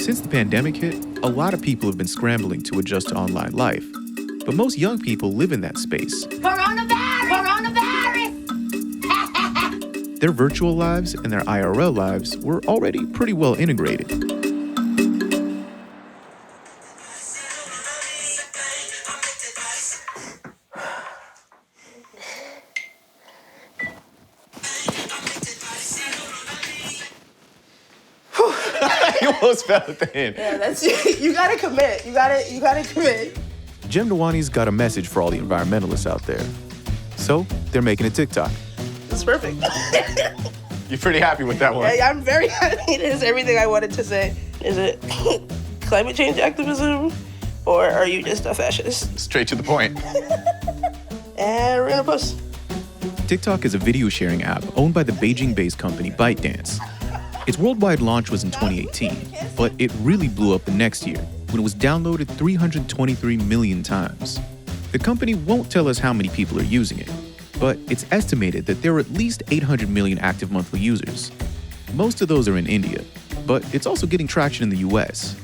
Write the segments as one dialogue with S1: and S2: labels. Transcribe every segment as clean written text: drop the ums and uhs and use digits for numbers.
S1: Since the pandemic hit, a lot of people have been scrambling to adjust to online life. But most young people live in that space. Coronavirus! Their virtual lives and their IRL lives were already pretty well integrated.
S2: You almost fell at the end.
S3: Yeah, that's you gotta commit. You gotta commit.
S1: Jim Nawani's got a message for all the environmentalists out there. So they're making a TikTok.
S3: It's perfect.
S2: You're pretty happy with that one.
S3: Yeah, I'm very happy. It is everything I wanted to say. Is it climate change activism, or are you just a fascist?
S2: Straight to the point.
S3: And we're gonna post.
S1: TikTok is a video sharing app owned by the Beijing-based company ByteDance. Its worldwide launch was in 2018, but it really blew up the next year when it was downloaded 323 million times. The company won't tell us how many people are using it, but it's estimated that there are at least 800 million active monthly users. Most of those are in India, but it's also getting traction in the US.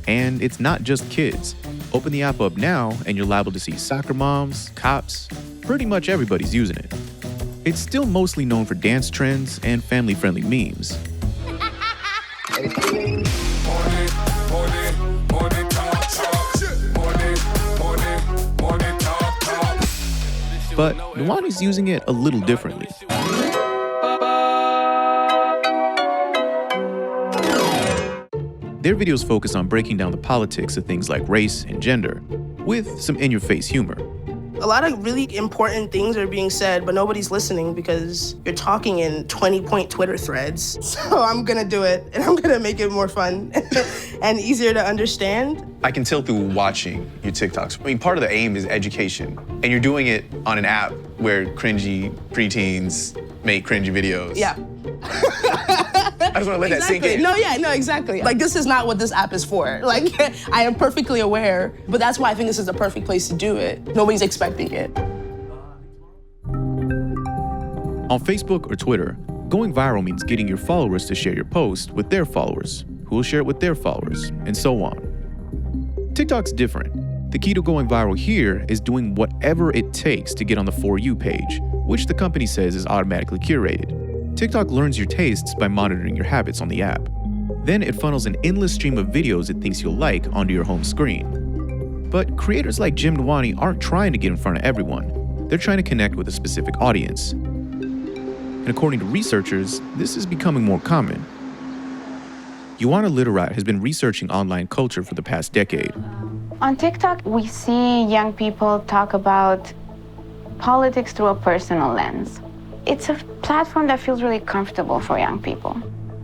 S1: And it's not just kids. Open the app up now and you're liable to see soccer moms, cops, pretty much everybody's using it. It's still mostly known for dance trends and family-friendly memes. But Nawani's using it a little differently. Their videos focus on breaking down the politics of things like race and gender, with some in-your-face humor.
S3: A lot of really important things are being said, but nobody's listening because you're talking in 20-point Twitter threads. So I'm gonna do it, and I'm gonna make it more fun and easier to understand.
S2: I can tell through watching your TikToks. I mean, part of the aim is education, and you're doing it on an app where cringy preteens make cringy videos.
S3: Yeah.
S2: I just want to let that sink in.
S3: No, exactly. Like, this is not what this app is for. Like, I am perfectly aware, but that's why I think this is the perfect place to do it. Nobody's expecting it.
S1: On Facebook or Twitter, going viral means getting your followers to share your post with their followers, who will share it with their followers, and so on. TikTok's different. The key to going viral here is doing whatever it takes to get on the For You page, which the company says is automatically curated. TikTok learns your tastes by monitoring your habits on the app. Then it funnels an endless stream of videos it thinks you'll like onto your home screen. But creators like Jim Nawani aren't trying to get in front of everyone. They're trying to connect with a specific audience. And according to researchers, this is becoming more common. Ioana Literat has been researching online culture for the past decade.
S4: On TikTok, we see young people talk about politics through a personal lens. It's a platform that feels really comfortable for young people.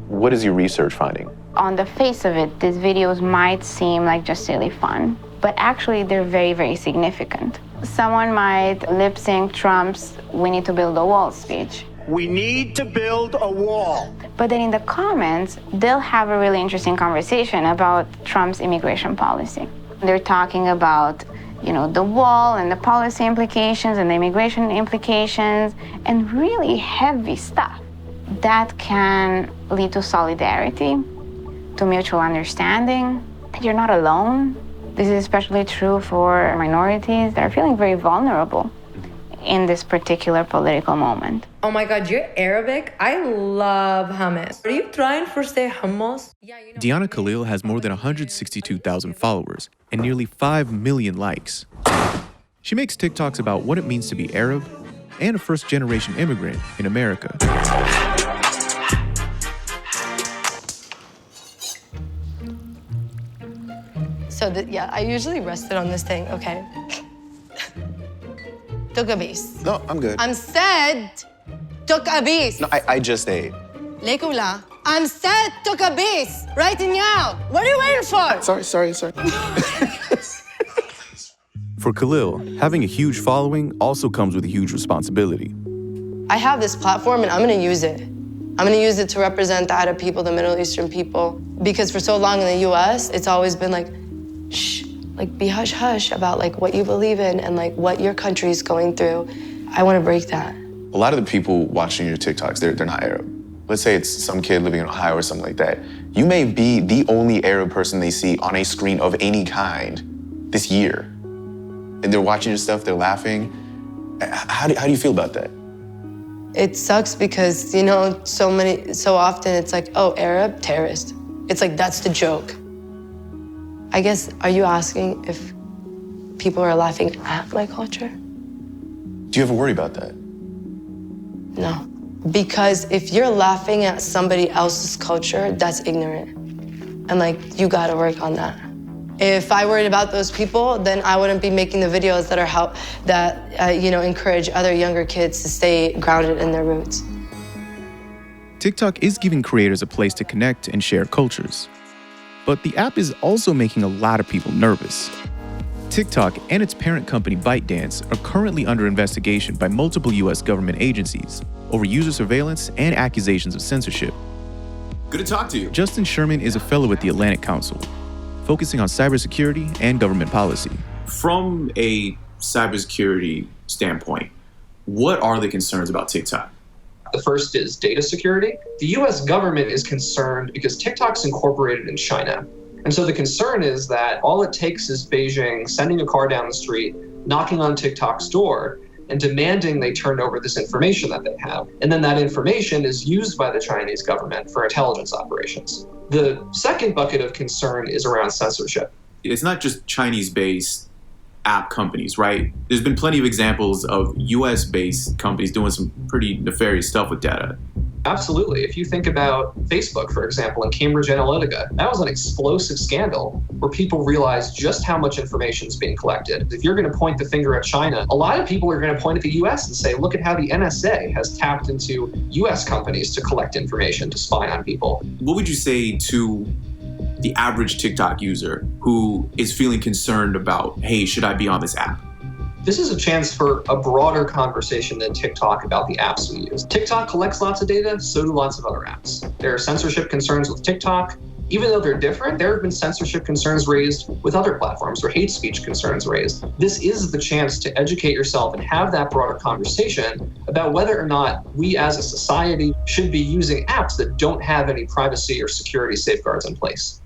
S2: What is your research finding?
S4: On the face of it, these videos might seem like just silly fun, but actually they're very, very significant. Someone might lip sync Trump's "We need to build a wall" speech.
S5: We need to build a wall.
S4: But then in the comments, they'll have a really interesting conversation about Trump's immigration policy. They're talking about, the wall and the policy implications and the immigration implications and really heavy stuff. That can lead to solidarity, to mutual understanding, that you're not alone. This is especially true for minorities that are feeling very vulnerable in this particular political moment.
S6: Oh my God, you're Arabic? I love hummus. Are you trying for say hummus?
S1: Diana Khalil has more than 162,000 followers and nearly 5 million likes. She makes TikToks about what it means to be Arab and a first-generation immigrant in America.
S6: So, I usually rest it on this thing, okay? Took a base.
S2: No, I'm good.
S6: I'm said, took a base.
S2: No, I just ate.
S6: Lekula, la. I'm said, took a base. Right now. What are you waiting for?
S2: Sorry.
S1: For Khalil, having a huge following also comes with a huge responsibility.
S6: I have this platform and I'm gonna use it. I'm gonna use it to represent the Arab people, the Middle Eastern people. Because for so long in the US, it's always been like, shh, like be hush hush about like what you believe in and like what your country's going through. I wanna break that.
S2: A lot of the people watching your TikToks, they're not Arab. let's say it's some kid living in Ohio or something like that, you may be the only Arab person they see on a screen of any kind this year. And they're watching your stuff, they're laughing. How do you feel about that?
S6: It sucks because, you know, so often it's like, oh, Arab, terrorist. It's like, that's the joke. I guess, are you asking if people are laughing at my culture?
S2: Do you ever worry about that?
S6: No. Because if you're laughing at somebody else's culture, that's ignorant. And like, you gotta work on that. If I worried about those people, then I wouldn't be making the videos that encourage other younger kids to stay grounded in their roots.
S1: TikTok is giving creators a place to connect and share cultures. But the app is also making a lot of people nervous. TikTok and its parent company ByteDance are currently under investigation by multiple US government agencies over user surveillance and accusations of censorship.
S7: Good to talk to you.
S1: Justin Sherman is a fellow at the Atlantic Council, focusing on cybersecurity and government policy.
S7: From a cybersecurity standpoint, what are the concerns about TikTok?
S8: The first is data security. The US government is concerned because TikTok's incorporated in China. And so the concern is that all it takes is Beijing sending a car down the street, knocking on TikTok's door, and demanding they turn over this information that they have. And then that information is used by the Chinese government for intelligence operations. The second bucket of concern is around censorship.
S7: It's not just Chinese-based app companies, right? There's been plenty of examples of US-based companies doing some pretty nefarious stuff with data.
S8: Absolutely. If you think about Facebook, for example, and Cambridge Analytica, that was an explosive scandal where people realized just how much information is being collected. If you're going to point the finger at China, a lot of people are going to point at the US and say, look at how the NSA has tapped into US companies to collect information, to spy on people.
S7: What would you say to the average TikTok user who is feeling concerned about, hey, should I be on this app?
S8: This is a chance for a broader conversation than TikTok about the apps we use. TikTok collects lots of data, so do lots of other apps. There are censorship concerns with TikTok. Even though they're different, there have been censorship concerns raised with other platforms or hate speech concerns raised. This is the chance to educate yourself and have that broader conversation about whether or not we as a society should be using apps that don't have any privacy or security safeguards in place.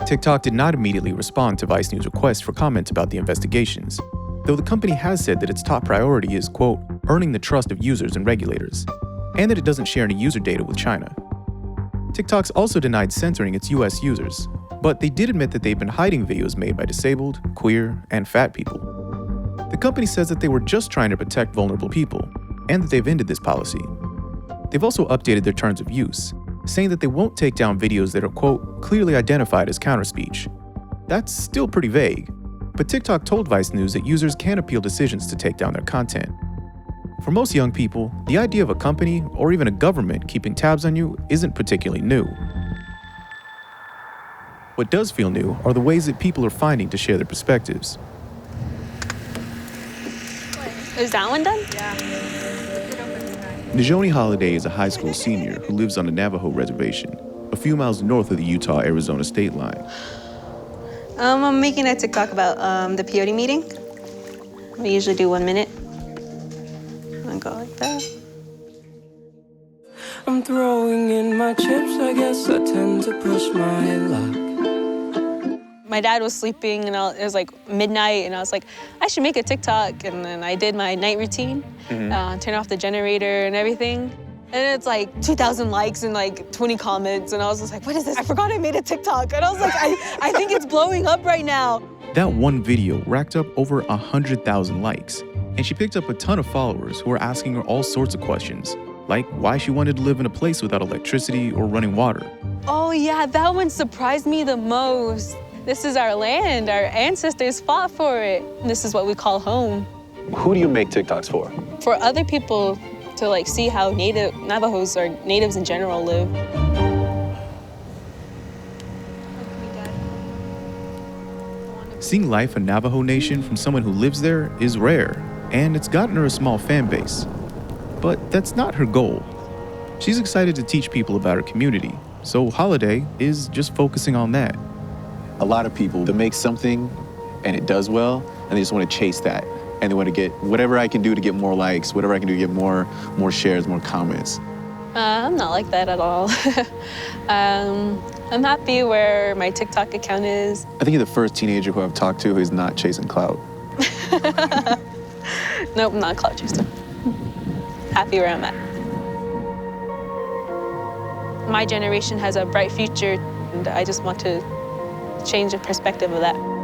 S1: TikTok did not immediately respond to Vice News' request for comment about the investigations, though the company has said that its top priority is, quote, earning the trust of users and regulators, and that it doesn't share any user data with China. TikTok's also denied censoring its US users, but they did admit that they've been hiding videos made by disabled, queer, and fat people. The company says that they were just trying to protect vulnerable people, and that they've ended this policy. They've also updated their terms of use, saying that they won't take down videos that are, quote, clearly identified as counterspeech. That's still pretty vague, but TikTok told Vice News that users can appeal decisions to take down their content. For most young people, the idea of a company or even a government keeping tabs on you isn't particularly new. What does feel new are the ways that people are finding to share their perspectives.
S9: Is that one done?
S1: Najoni Holiday is a high school senior who lives on the Navajo reservation, a few miles north of the Utah-Arizona state line.
S9: I'm making a TikTok about the peyote meeting. We usually do 1 minute. And go like that.
S10: I'm throwing in my chips, I guess I tend to push my luck.
S9: My dad was sleeping and it was like midnight and I was like, I should make a TikTok. And then I did my night routine, turn off the generator and everything. And it's like 2,000 likes and like 20 comments. And I was just like, what is this? I forgot I made a TikTok. And I was like, I think it's blowing up right now.
S1: That one video racked up over 100,000 likes. And she picked up a ton of followers who were asking her all sorts of questions, like why she wanted to live in a place without electricity or running water.
S9: Oh yeah, that one surprised me the most. This is our land. Our ancestors fought for it. This is what we call home.
S2: Who do you make TikToks for?
S9: For other people to like see how Navajos or natives in general live.
S1: Seeing life in Navajo Nation from someone who lives there is rare, and it's gotten her a small fan base. But that's not her goal. She's excited to teach people about her community, so Holiday is just focusing on that.
S2: A lot of people, they make something and it does well, and they just want to chase that. And they want to get whatever I can do to get more likes, whatever I can do to get more shares, more comments.
S9: I'm not like that at all. I'm happy where my TikTok account is.
S2: I think you're the first teenager who I've talked to who's not chasing clout.
S9: Nope, I'm not a clout chaser. Happy where I'm at. My generation has a bright future, and I just want to change the perspective of that.